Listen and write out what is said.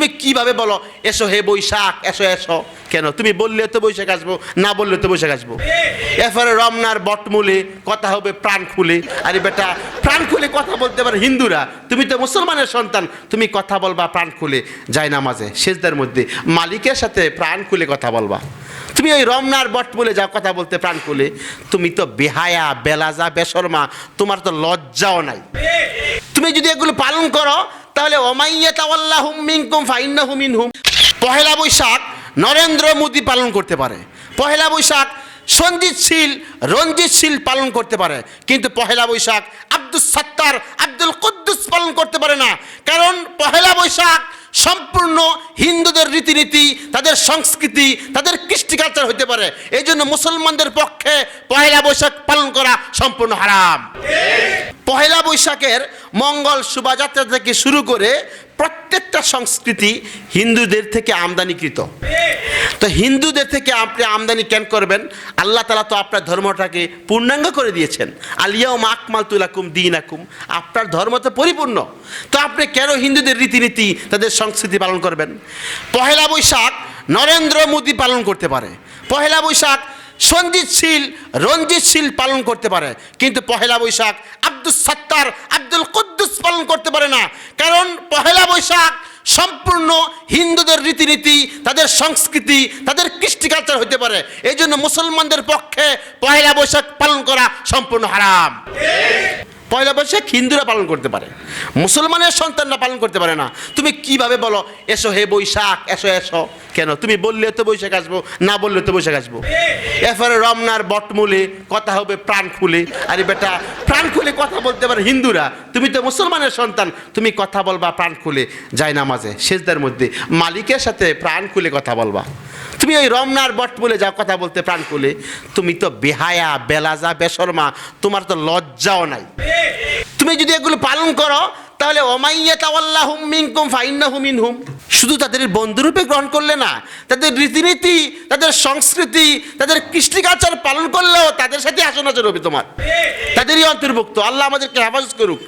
তুমি কিভাবে বলো এসো হে বৈশাখ এসো এসো, কেন তুমি বললে তো বৈশাখ আসবো, না বললে তো বৈশাখ আসবো। এরপরে রমনার বটমূলে কথা হবে প্রাণ খুলে। আরে বেটা, প্রাণ খুলে কথা বলতে পারে হিন্দুরা, তুমি তো মুসলমানের সন্তান, তুমি কথা বলবা প্রাণ খুলে যায় নামাজে সেজদার মধ্যে মালিকের সাথে প্রাণ খুলে কথা বলবা। তুমি ওই রমনার বটমূলে যাও কথা বলতে প্রাণ খুলে, তুমি তো বেহায়া বেলাজা বেশরমা, তোমার তো লজ্জাও নাই। তুমি যদি এগুলো পালন করো তাহলে ওমাইয়াতাওয়াল্লাহুম মিনকুম ফাইন্নাহু মিনহুম। পহেলা বৈশাখ নরেন্দ্র মোদী পালন করতে পারে, পহেলা বৈশাখ সঞ্জিত শীল রঞ্জিত শীল পালন করতে পারে, কিন্তু পহেলা বৈশাখ আব্দুস সাত্তার আব্দুল কুদ্দুস পালন করতে পারে না। কারণ পহেলা বৈশাখ সম্পূর্ণ হিন্দুদের রীতিনীতি, তাদের সংস্কৃতি, তাদের কৃষ্টি কালচার হতে পারে। এই জন্য মুসলমানদের পক্ষে পহেলা বৈশাখ পালন করা সম্পূর্ণ হারাম। পহেলা বৈশাখের মঙ্গল শোভাযাত্রা থেকে শুরু করে প্রত্যেকটা সংস্কৃতি হিন্দুদের থেকে আমদানিকৃত। তো হিন্দুদের থেকে আপনি আমদানি কেন করবেন? আল্লাহ তাআলা তো আপনার ধর্মটাকে পূর্ণাঙ্গ করে দিয়েছেন। আল-ইয়াউমা আকমালতু লাকুম দীনাকুম, আপনার ধর্ম তো পরিপূর্ণ, তো আপনি কেন হিন্দুদের রীতিনীতি তাদের সংস্কৃতি পালন করবেন? পহেলা বৈশাখ নরেন্দ্র মোদী পালন করতে পারে, পহেলা বৈশাখ সঞ্জিত শীল রঞ্জিত শীল পালন করতে পারে, কিন্তু পহেলা বৈশাখ আব্দুস সাত্তার আব্দুল কুদ্দুস পালন করতে পারে না। কারণ পহেলা বৈশাখ সম্পূর্ণ হিন্দুদের রীতিনীতি, তাদের সংস্কৃতি, তাদের কৃষ্টি কালচার হতে পারে। এই জন্য মুসলমানদের পক্ষে পহেলা বৈশাখ পালন করা সম্পূর্ণ হারাম। পয়লা বৈশাখ হিন্দুরা পালন করতে পারে, মুসলমানের সন্তানরা পালন করতে পারে না। তুমি কিভাবে বলো এসো হে বৈশাখ এসো এসো, কেন তুমি বললে তো বৈশাখ আসবো, না বললে তো বৈশাখ আসবো। এরপরে রমনার বটমূলে কথা হবে প্রাণ খুলে। আরে বেটা, প্রাণ খুলে কথা বলতে পারে হিন্দুরা, তুমি তো মুসলমানের সন্তান, তুমি কথা বলবা প্রাণ খুলে যায় নামাজে সেজদার মধ্যে মালিকের সাথে প্রাণ খুলে কথা বলবা। তুমি ওই রমনার বটমূলে যাও কথা বলতে প্রাণ খুলে, তুমি তো বেহায়া বেলাজা বেশরমা, তোমার তো লজ্জাও নাই। তুমি যদি এগুলো পালন করো তাহলে ওমাইয়াতাওয়াল্লাহুম মিনকুম ফাইন্নাহু মিনহুম। শুধু তাদের বন্ধুরূপে গ্রহণ করলে না, তাদের রীতিনীতি, তাদের সংস্কৃতি, তাদের কৃষ্টি কালচার পালন করলেও তাদের সাথে আসন হবে তোমার, তাদেরই অন্তর্ভুক্ত। আল্লাহ আমাদেরকে হেফাজত করুক।